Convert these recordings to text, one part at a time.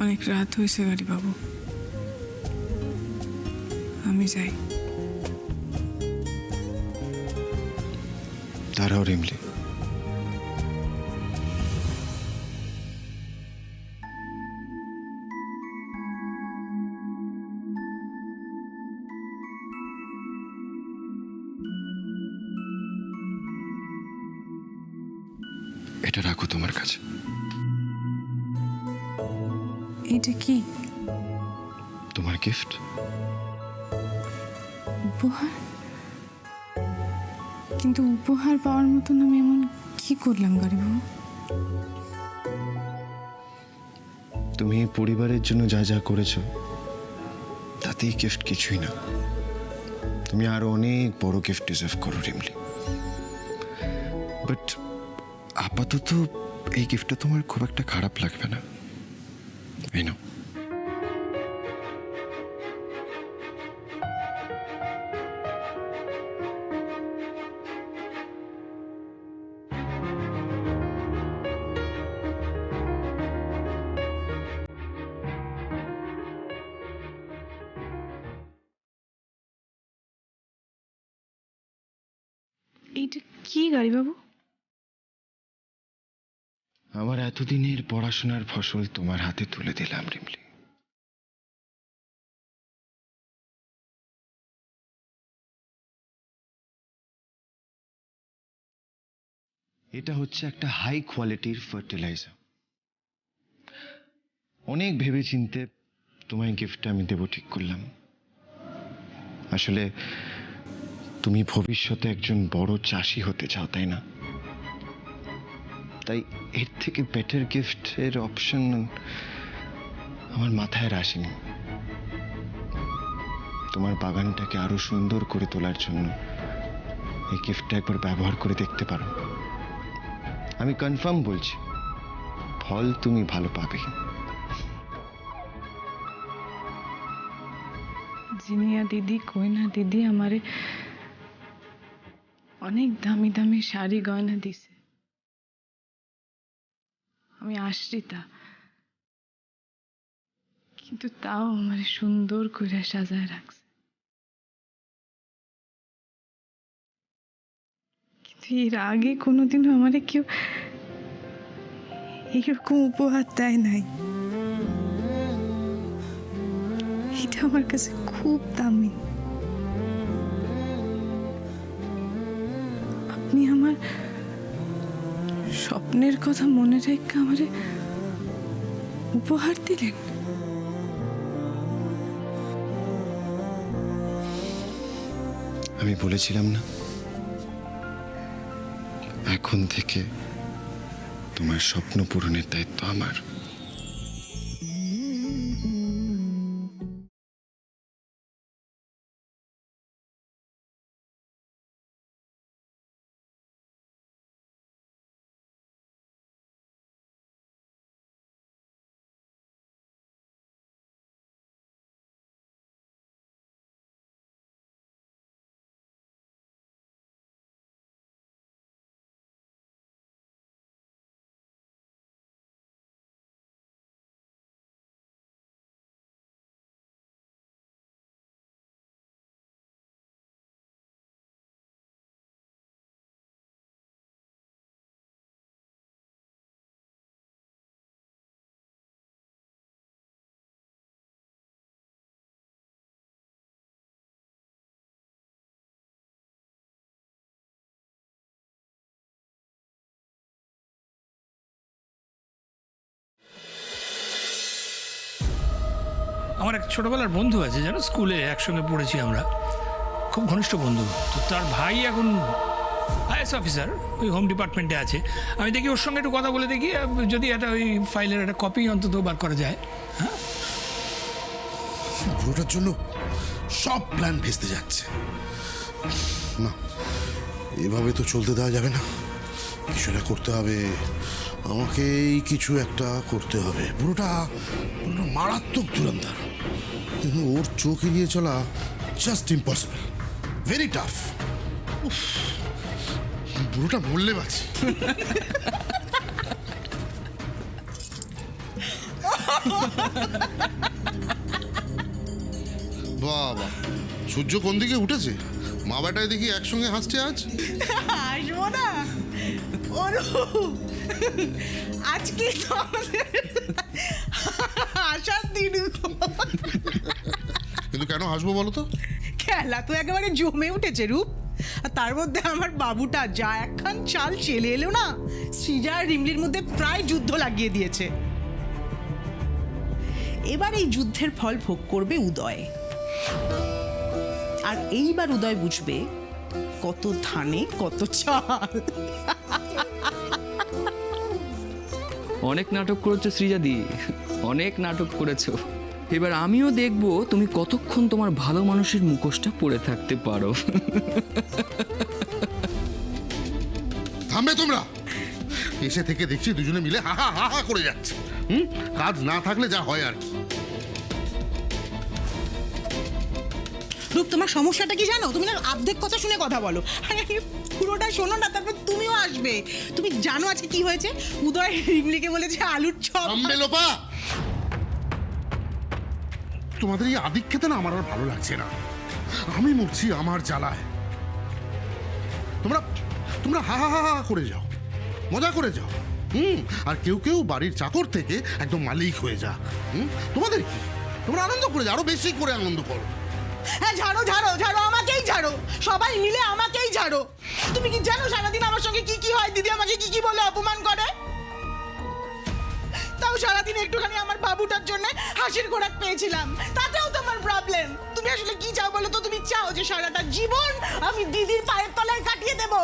অনেক রাত হয়েছে গাড়ি বাবু, আমি যাই। দাঁড়াও রিমলি, এটা রাখো তোমার কাছে। এটা কি? তোমার গিফট। উপহার? কিন্তু উপহার পাওয়ার মতন আমি এমন কি করলাম গাড়ি বাবু? তুমি পরিবারের জন্য যা যা করেছো তাতেই গিফট কিছুই না। তুমি আরো অনেক বড় গিফট ডিজার্ভ করো রিমলি। বাট আপাতত এই গিফটটা তোমার খুব একটা খারাপ লাগবে না। এই নাও। এইটা কি গাড়ি বাবু? আমার এতদিনের পড়াশোনার ফসল তোমার হাতে তুলে দিলাম রিমলি। এটা হচ্ছে একটা হাই কোয়ালিটির ফার্টিলাইজার। অনেক ভেবে চিনতে তোমায় গিফটটা আমি দেবো ঠিক করলাম। আসলে তুমি ভবিষ্যতে একজন বড় চাষি হতে চাও, তাই না? তাই এর থেকে বেটার গিফটের অপশন আমার মাথায় আসেনি। তোমার বাগানটাকে আরো সুন্দর করে তোলার জন্য এই গিফটটা একবার ব্যবহার করে দেখতে পারো। আমি কনফার্ম বলছি, ফল তুমি ভালো পাবে। জিনিয়া দিদি, কইনা দিদি আমারে অনেক দামি দামি শাড়ি গয়না দিছে। আমি আশ্রিতা, কিন্তু তাও আমারে সুন্দর করে সাজায় রাখছে। কিন্তু এর আগে কোনোদিনও আমারে কেউ এইরকম উপহার দেয় নাই। এটা আমার কাছে খুব দামি। আপনি আমার স্বপ্নের কথা মনে রেখে আমারে উপহার দিলেন। আমি বলেছিলাম না, এখন থেকে তোমার স্বপ্ন পূরণের দায়িত্ব আমার। আমার এক ছোটবেলার বন্ধু আছে, জানো, স্কুলে একসঙ্গে পড়েছি আমরা, খুব ঘনিষ্ঠ বন্ধু। তো তার ভাই এখন আইএস অফিসার, ওই হোম ডিপার্টমেন্টে আছে। আমি দেখি ওর সঙ্গে একটু কথা বলে দেখি যদি একটা ওই ফাইলের একটা কপি অন্তত বার করা যায়। হ্যাঁ, বুড়োটার জন্য সব প্ল্যান ভেস্তে যাচ্ছে। না, এভাবে তো চলতে দেওয়া যাবে না। কিছু একটা করতে হবে, আমাকেই কিছু একটা করতে হবে। বুড়োটা মারাত্মক ধুরন্ধর, কিন্তু ওর চোখ এড়িয়ে চলা জাস্ট ইম্পসিবল, ভেরি টাফ। বুড়োটা মরলে বাঁচি। বাবা, সূর্য কোন দিকে উঠেছে? মা বেটায় দেখি একসঙ্গে হাসছে আজ। আসবো না আজকে তো আমাদের আসার দিন। কিন্তু কেন হাসবো বলো তো? খেলা তো একেবারে জমে উঠেছে রূপ। আর তার মধ্যে আমার বাবুটা যা একখান চাল চেলে এলো না, সৃজা আর রিমলির মধ্যে প্রায় যুদ্ধ লাগিয়ে দিয়েছে। এবার এই যুদ্ধের ফল ভোগ করবে উদয়। আর এইবার উদয় বুঝবে কত ধানে কত চাল। অনেক নাটক করেছো সৃজাদি, অনেক নাটক করেছো। এবার আমিও দেখবো তুমি কতক্ষণ তোমার ভালো মানুষের মুখোশটা পরে থাকতে পারো। থামবে তোমরা? এসে থেকে দেখছি দুজনে মিলে হা হা হা হা করে যাচ্ছে। কাজ না থাকলে যা হয় আর কি। রূপ, তোমার সমস্যাটা কি জানো? তুমি না অর্ধেক কথা শুনে কথা বলো। আরে পুরোটা শোনো না, তারপর তুমিও আসবে। তুমি জানো আজকে কি হয়েছে? উদয় রিমলিকে বলেছে আলুর চপ। থামবে লোপা? তোমাদের এই আদিক খেতে না আমার আর ভালো লাগছে না। আমি মরছি আমার জ্বালায়। তোমরা তোমরা হা হা হা হা করে যাও, মজা করে যাও। আর কেউ কেউ বাড়ির চাকর থেকে একদম মালিক হয়ে যা। তোমাদের কি? তোমরা আনন্দ করে যাও, আরো বেশি করে আনন্দ করো। হ্যাঁ, ঝাড়ো ঝাড়ো ঝাড়ো, আমাকেই ঝাড়ো, সবাই মিলে আমাকেই ঝাড়ো। তুমি কি জানো সারাদিন আমার সঙ্গে কি কি হয়? দিদি আমাকে কি কি বলে অপমান করে। তাও সারাদিন একটুখানি আমার বাবুটার জন্য হাসির খোরাক পেয়েছিলাম, তাতেও তোমার প্রবলেম। তুমি আসলে কি চাও বলো তো? তুমি চাও যে সারাটা জীবন আমি দিদির পায়ের তলায় কাটিয়ে দেবো?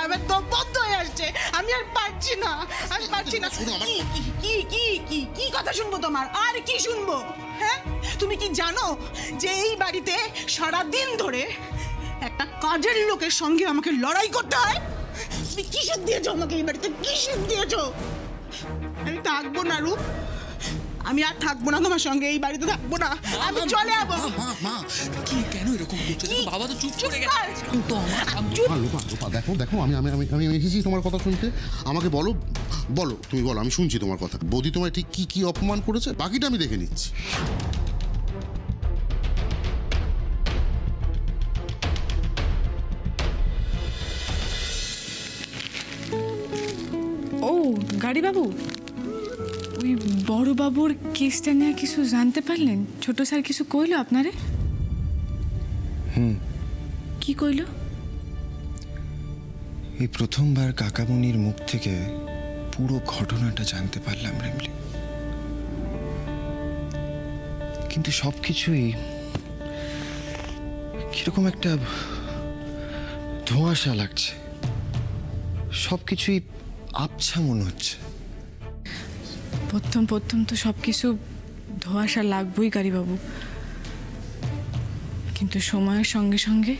আমার তো বদ্ধ হয়ে আসছে, আমি আর পারছি না, আমি পারছি না। কি কি কি কি কি কথা শুনবো তোমার? আর কি শুনবো? হ্যাঁ, তুমি কি জানো যে এই বাড়িতে সারাদিন ধরে একটা কাজের লোকের সঙ্গে আমাকে লড়াই করতে হয়? তুমি কিসের দিয়েছো আমাকে এই বাড়িতে? কিসের দিয়েছো? আমি থাকবো না রূপ, আমি আর থাকবো না তোমার সঙ্গে, এই বাড়িতে থাকবো না, আমি চলে যাবো। কি কেন এরকম করছো? বাবা তো চুপ করে কর। গেছে। তো আমার লোপা লোপা, দেখো দেখো, আমি আমি আমি আমি এসেছি তোমার কথা শুনতে। আমাকে বলো বলো, তুমি বলো, আমি শুনছি তোমার কথা। বৌদি তোমায় ঠিক কি কি অপমান করেছে বাকিটা আমি দেখে নিচ্ছি। ও গাড়ি বাবু, ওই বড় বাবুর কেসটা নিয়ে কিছু জানতে পারলেন? ছোট স্যার কিছু কইলো আপনারে? কি কইলো? এই প্রথমবার কাকামণির মুখ থেকে পুরো ঘটনাটা জানতে পারলাম রিমলি। কিন্তু সবকিছুই কিরকম একটা ধোঁয়াশা লাগছে, সবকিছুই আবছা মনে হচ্ছে। প্রথম প্রথম তো সব কিছু ধোঁয়াশা লাগবই গাড়ি বাবু, কিন্তু সময়ের সঙ্গে সঙ্গে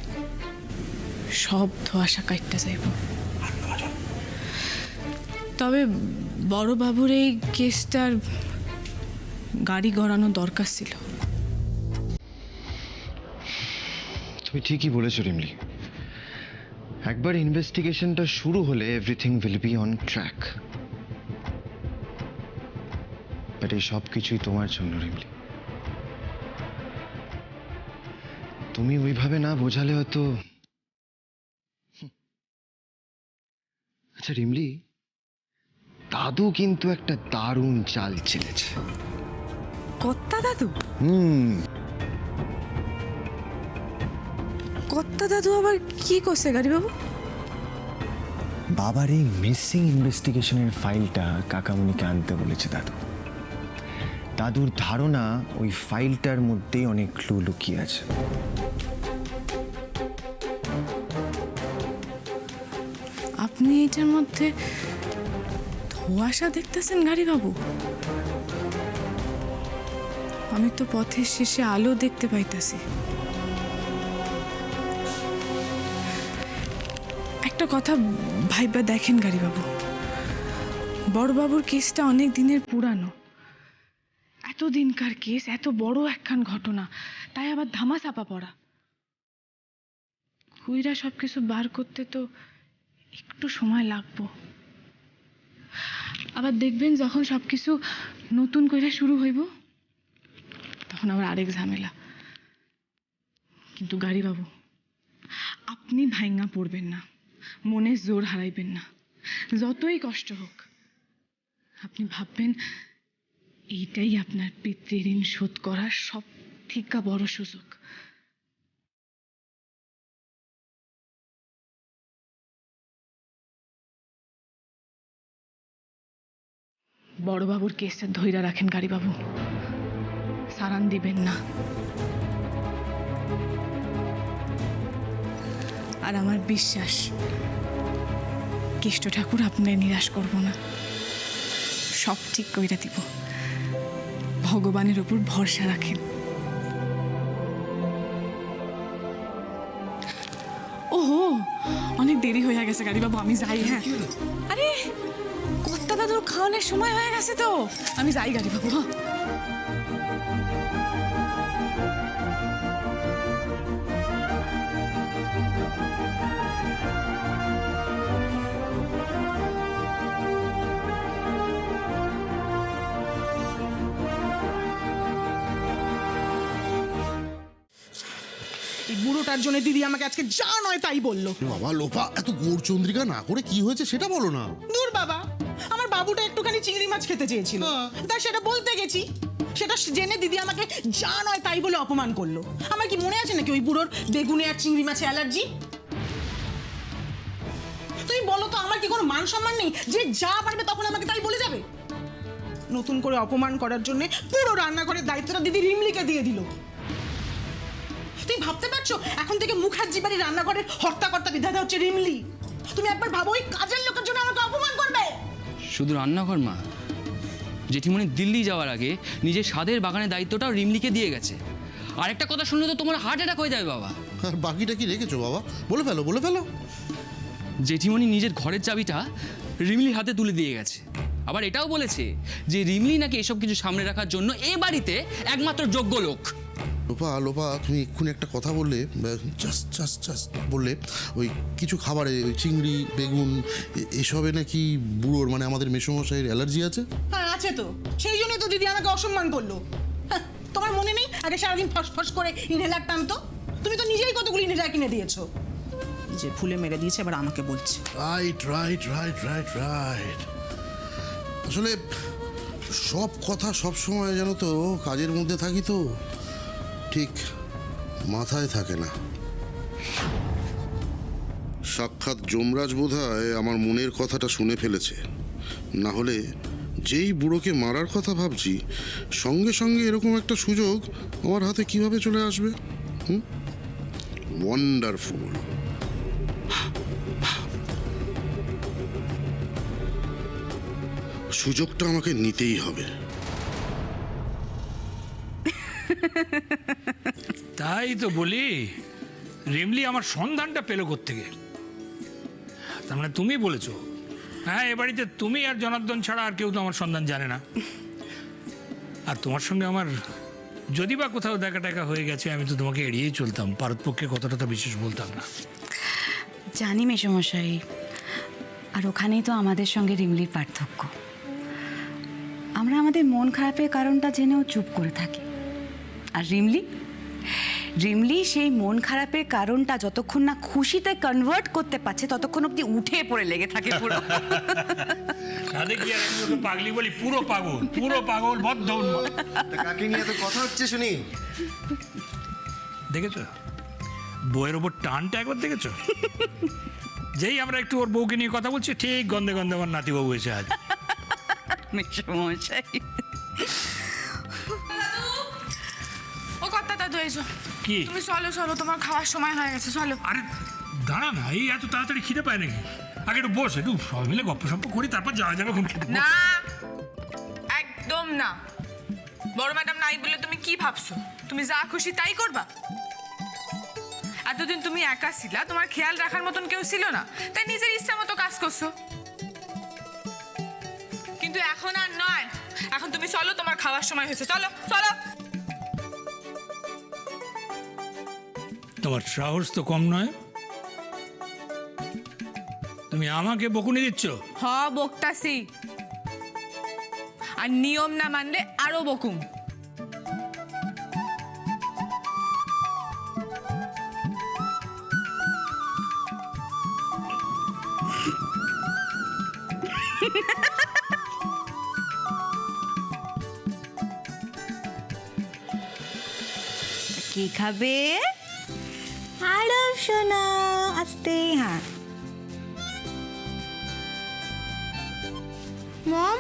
সব ধোঁয়াশা কাটতে যাইব। তবে বড় বাবুর এই কেসটার গাড়ি গড়ানো দরকার ছিল। তুমি ঠিকই বলেছো রিমলি, একবার ইনভেস্টিগেশনটা শুরু হলে everything will be on track. But এই সব কিছুই তোমার জন্য রিমলি। তুমি ওইভাবে না বোঝালে হয়তো। আচ্ছা রিমলি, দাদু কিন্তু একটা দারুণ চাল চেলেছে। কত্তা দাদু? কত্তা দাদু আবার কি করছে গাড়ি বাবু? বাবার এই মিসিং ইনভেস্টিগেশনের ফাইলটা কাকামণিকে আনতে বলেছে দাদু। দাদুর ধারণা ওই ফাইলটার মধ্যেই অনেক ক্লু লুকিয়ে আছে। আপনি এটার মধ্যে ধোঁয়াশা দেখতেছেন গাড়ি বাবু? আমি তো পথের শেষে আলো দেখতে পাইতাছি। একটা কথা ভাইবা দেখেন গাড়ি বাবু, বড়বাবুর কেসটা অনেক দিনের পুরানো। এত দিনকার কেস, এত বড় একখান ঘটনা, তাই আবার ধামা চাপা পড়া। খুইরা সবকিছু বার করতে তো একটু সময় লাগবো। আবার দেখবেন যখন সব কিছু নতুন করে শুরু হইব তখন আবার আরেক ঝামেলা। কিন্তু গাড়িবাবু, আপনি ভাইঙ্গা পড়বেন না, মনে জোর হারাইবেন না। যতই কষ্ট হোক আপনি ভাববেন এইটাই আপনার পিতৃঋণ শোধ করার সব থেকে বড় সুযোগ। বড়বাবুর কেসটা ধইরা রাখেন গাড়িবাবু, সারান দিবেন না। আর আমার বিশ্বাস কেষ্ট ঠাকুর আপনার নিরাশ করব না, সব ঠিক কইরা দিব। ভগবানের উপর ভরসা রাখেন। ওহো, অনেক দেরি হয়ে গেছে গাড়িবাবু, আমি যাই। হ্যাঁ, আরে কর্তা দাদুর খাওয়ানোর সময় হয়ে গেছে তো, আমি যাই গাড়িবাবু। হ্যাঁ, এই বুড়োটার জন্য দিদি আমাকে আজকে যা নয় তাই বললো। বাবা লোপা, এত গোড়চন্দ্রিকা না করে কি হয়েছে সেটা বলো না। দূর বাবা, আমার বাবুটা একটুখানি চিংড়ি মাছ খেতে চেয়েছিল, তাই সেটা বলতে গেছি। সেটা জেনে দিদি আমাকে যা নয় তাই বলে অপমান করলো। আমার কি মনে আছে নাকি ওই বুড়োর বেগুনে আর চিংড়ি মাছে অ্যালার্জি? তুমি বলো তো, আমার কি কোনো মান সম্মান নেই যে যা পারবে তখন আমাকে তাই বলে যাবে? নতুন করে অপমান করার জন্য পুরো রান্নাঘরের দায়িত্বটা দিদি রিমলিকে দিয়ে দিল। তুমি ভাবতে পারছো এখন থেকে মুখার্জি বাড়ির রান্নাঘরের হর্তাকর্তা বিধাতা হচ্ছে রিমলি? তুমি একবার ভাবো, ওই কাজের লোকের জন্য আমাকে অপমান করবে। শুধু রান্নাঘর মা, জেঠিমণি দিল্লি যাওয়ার আগে নিজের স্বাদের বাগানের দায়িত্বটাও রিমলিকে দিয়ে গেছে। আর একটা কথা শুনলে তো তোমার হার্ট অ্যাটাক হয়ে যাবে বাবা। আর বাকিটা কি রেখেছো বাবা? বলে ফেলো, বলে ফেলো। জেঠিমণি নিজের ঘরের চাবিটা রিমলির হাতে তুলে দিয়ে গেছে। আবার এটাও বলেছে যে রিমলি নাকি এসব কিছু সামনে রাখার জন্য এ বাড়িতে একমাত্র যোগ্য লোক। লোপা লোপা, তুমি এক্ষুনি একটা কথা বললে, জাস্ট বললে ওই কিছু খাবারে ওই চিংড়ি বেগুন এসবে নাকি বুড়োর মানে আমাদের মেসোমশাইয়ের অ্যালার্জি আছে। হ্যাঁ আছে তো, সেই জন্যই তো দিদি আমাকে অসম্মান করলো। হ্যাঁ, তোমার মনে নেই আগে সারাদিন ফসফস করে ইনহেলার টানতো? তুমি তো নিজেই কতগুলো ইনহেলার কিনে দিয়েছো। যে ফুলে মেরে দিয়েছে এবার আমাকে বলছে। রাইট। আসলে সব কথা সব সময় জানো তো কাজের মধ্যে থাকি তো ঠিক মাথায় থাকে না। সাক্ষাৎ যমরাজ বোধহয় আমার মনের কথাটা শুনে ফেলেছে, না হলে যেই বুড়োকে মারার কথা ভাবছি সঙ্গে সঙ্গে এরকম একটা সুযোগ আমার হাতে কিভাবে চলে আসবে? ওয়ান্ডারফুল। সুযোগটা আমাকে নিতেই হবে। তাই তো বলি, রিমলি আমার সন্ধানটা পেল কোত্থেকে? তার মানে তুমি বলেছো? হ্যাঁ, এ বাড়িতে তুমি আর জনার্দন ছাড়া আর কেউ তো আমার সন্ধান জানে না। আর তোমার সঙ্গে আমার যদি বা কোথাও দেখা টাকা হয়ে গেছে, আমি তো তোমাকে এড়িয়েই চলতাম, পারতপক্ষে কথাটা তো বিশেষ বলতাম না। জানি মেসোমশাই, আর ওখানেই তো আমাদের সঙ্গে রিমলির পার্থক্য। আমরা আমাদের মন খারাপের কারণটা জেনেও চুপ করে থাকি, আর রিমলি সেই মন খারাপের কারণটা যতক্ষণ না খুশিতে কনভার্ট করতে পারছে ততক্ষণ অব্দি উঠে পড়ে লেগে থাকে পুরো। তাহলে কি আর আমি ওকে পাগলি বলি? পুরো পাগল বদ্ধ উন্মাদ। কাকে নিয়ে এত কথা হচ্ছে শুনি? দেখেছো বউয়ের ওপর টানটা একবার দেখেছো? যেই আমরা একটু ওর বউকে নিয়ে কথা বলছি, ঠিক গন্ধে গন্ধে আমার নাতিবাবু এসে আজ। মেসোমশাই, ও কর্তা দাদু এসো। কি? তুমি চলো, তোমার খাওয়ার সময় হয়ে গেছে, চলো। আরে দাঁড়া না, এই এত তাড়াতাড়ি খিদে পায় নাকি? আগে একটু বস, একটু সবাই মিলে গপ্প সপ্প করি, তারপর যাওয়া যাবে কোন খেতে। না, একদম না। বড় ম্যাডাম নাই বলে তুমি কি ভাবছো? তুমি যা খুশি তাই করবা? এতদিন তুমি একা ছিলা, তোমার খেয়াল রাখার মতন কেউ ছিল না, তাই নিজের ইচ্ছা মতো কাজ করছো। কিন্তু এখন আর নয়, এখন তুমি চলো, তোমার খাওয়ার সময় হয়েছে, চলো। তোমার সাহস তো কম নয়, তুমি আমাকে বকুনি দিচ্ছ? বকতাছি। আর নিয়ম না মানলে আরো বকুম। কি খাবে? আরব সোনা, আস্তে। হ্যাঁ মম,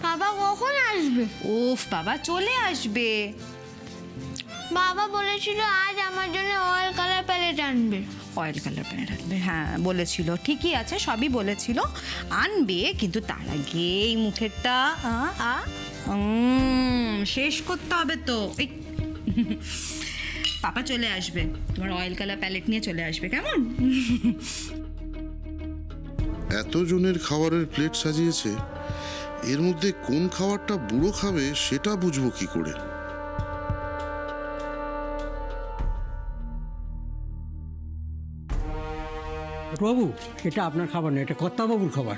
বাবা কখন আসবে? উফ বাবা চলে আসবে। বাবা বলেছিল আজ আমার জন্য অয়েল কালার প্যালেট আনবে। অয়েল কালার প্যান্ট আনবে, হ্যাঁ বলেছিল, ঠিকই আছে, সবই বলেছিল আনবে, কিন্তু তার আগে এই মুখেরটা শেষ করতে হবে তো। এই পাপা চলে আসবে, তোমার অয়েল কালার প্যালেট নিয়ে চলে আসবে, কেমন? এতজনের খাবারের প্লেট সাজিয়েছে, এর মধ্যে কোন খাবারটা বুড়ো খাবে সেটা বুঝবো কি করে? বাবু, এটা আপনার খাবার না, এটা কর্তাবাবুর খাবার।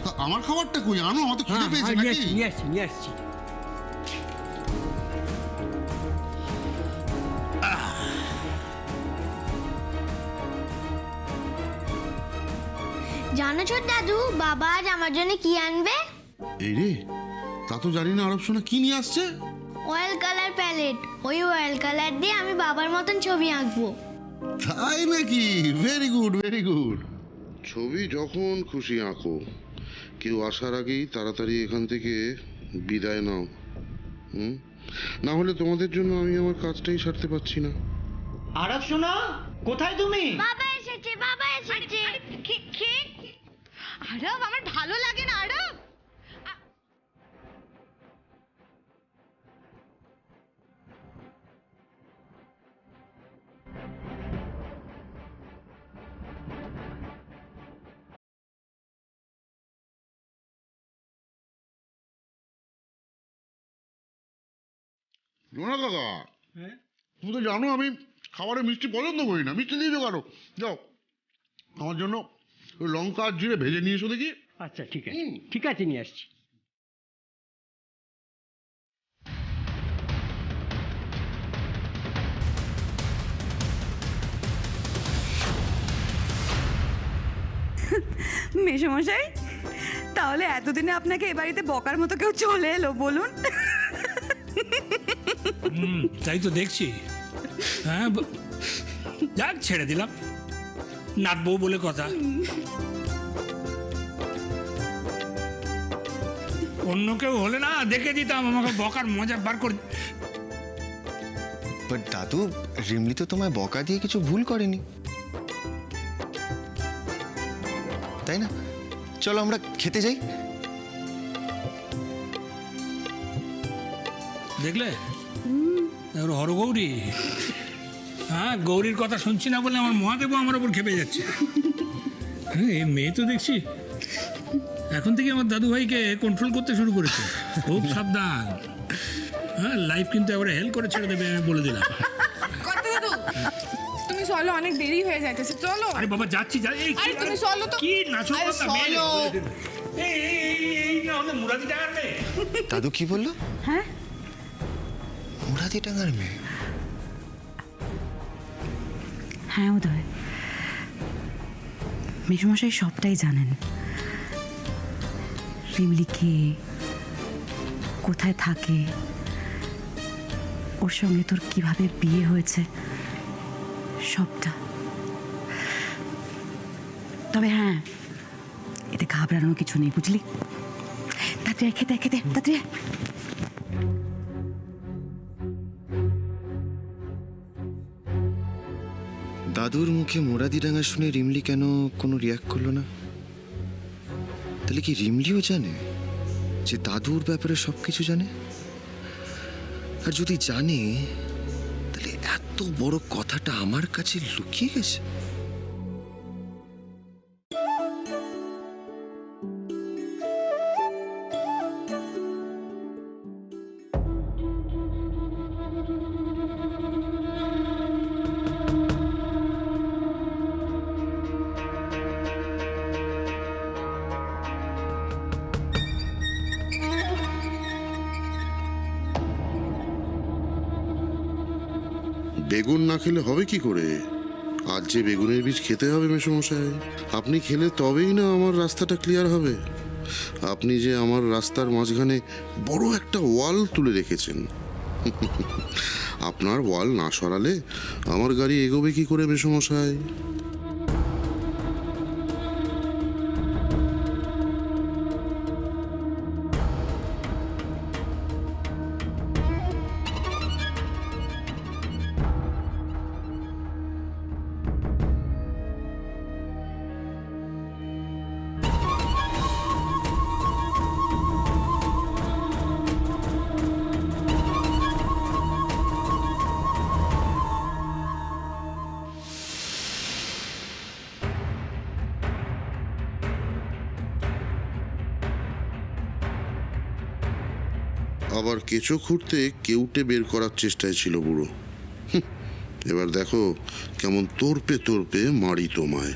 তা আমার খাবারটা কই? আনো, আমার তো খিদে পেয়েছে নিয়ে নাকি? আসছি নিয়ে আসছি নিয়ে আসছি। জানো ছোট দাদু, বাবা আজ আমার জন্য কি আনবে? এই রে, তা তো জানি না আরব সোনা কি নিয়ে আসছে। Oil colour palette. ওই অয়েল কালার দিয়ে আমি বাবার মতন ছবি আঁকবো। তাই নাকি? Very good, very good. ছবি যখন খুশি আঁকো, কেউ আসার আগেই তাড়াতাড়ি এখান থেকে বিদায় নাও। না হলে তোমাদের জন্য আমি আমার কাজটাই সারতে পারছি না। আরব সোনা, কোথায় তুমি? বাবা এসেছে, বাবা এসেছে। আরব, আমার ভালো লাগে না আরব। জোনা কাকা, তুমি তো জানো আমি খাবারে মিষ্টি পছন্দ করি না, মিষ্টি দিয়েছো কারো। যাও আমার জন্য ওই লঙ্কা আর জিরে ভেজে নিয়ে এসো দেখি। আচ্ছা ঠিক আছে, ঠিক আছে, নিয়ে আসছি। মেসোমশাই, তাহলে এতদিনে আপনাকে এ বাড়িতে বকার মতো কেউ চলে এলো বলুন? তাই তো দেখছি। হ্যাঁ, যাক ছেড়ে দিলাম, নাচবো বলে কথা। অন্য কেউ হলে না দেখে দিতাম, আমাকে বকার মজা বার করে। বাট দাদু, রিমলি তো তোমায় বকা দিয়ে কিছু ভুল করেনি, তাই না? চলো আমরা খেতে যাই। দেখলে হরগৌরী, হ্যাঁ গৌরীর কথা শুনছি না বলে আমার মহাদেবও আমার ওপর খেপে যাচ্ছে। হ্যাঁ, এই মেয়ে তো দেখছি এখন থেকে আমার দাদু ভাইকে কন্ট্রোল করতে শুরু করেছে। খুব সাবধান, হ্যাঁ লাইফ কিন্তু এবারে হেল্প করে ছেড়ে দেবে, আমি বলে দিলাম। দাদু, তুমি চলো, অনেক দেরি হয়ে যাইতেছে, চলো। আরে বাবা যাচ্ছি, আরে তুমি চলো তো। কি নাচো আরে চলো। এই না হলে মুরাদি টাকার মেয়ে। দাদু কি বললো? হ্যাঁ, মুরাদি টাঙ্গার মেয়ে? হ্যাঁ উদয়, মেসোমশাই সবটাই জানেন। রিমলি কে, কোথায় থাকে, ওর সঙ্গে তোর কিভাবে বিয়ে হয়েছে, সবটা। তবে হ্যাঁ, এতে ঘাবড়ানোর কিছু নেই, বুঝলি? তাড়াতাড়ি খেতে খেতে তাড়াতাড়ি। দাদুর মুখে মুরাদি ডাঙ্গা শুনে রিমলি কেন কোনো রিয়াক্ট করলো না? তাহলে কি রিমলিও জানে যে দাদুর ব্যাপারে সবকিছু জানে? আর যদি জানে, তাহলে এত বড় কথাটা আমার কাছে লুকিয়ে গেছে। বেগুন না খেলে হবে কি করে? আজ যে বেগুনের বীজ খেতে হবে মেসোমশাই, আপনি খেলে তবেই না আমার রাস্তাটা ক্লিয়ার হবে। আপনি যে আমার রাস্তার মাঝখানে বড় একটা ওয়াল তুলে রেখেছেন, আপনার ওয়াল না সরালে আমার গাড়ি এগোবে কি করে মেসোমশাই? আবার কেঁচো খুঁড়তে কেউটে বের করার চেষ্টায় ছিল বুড়ো। এবার দেখো কেমন তোরপে তোরপে মারি তোমায়।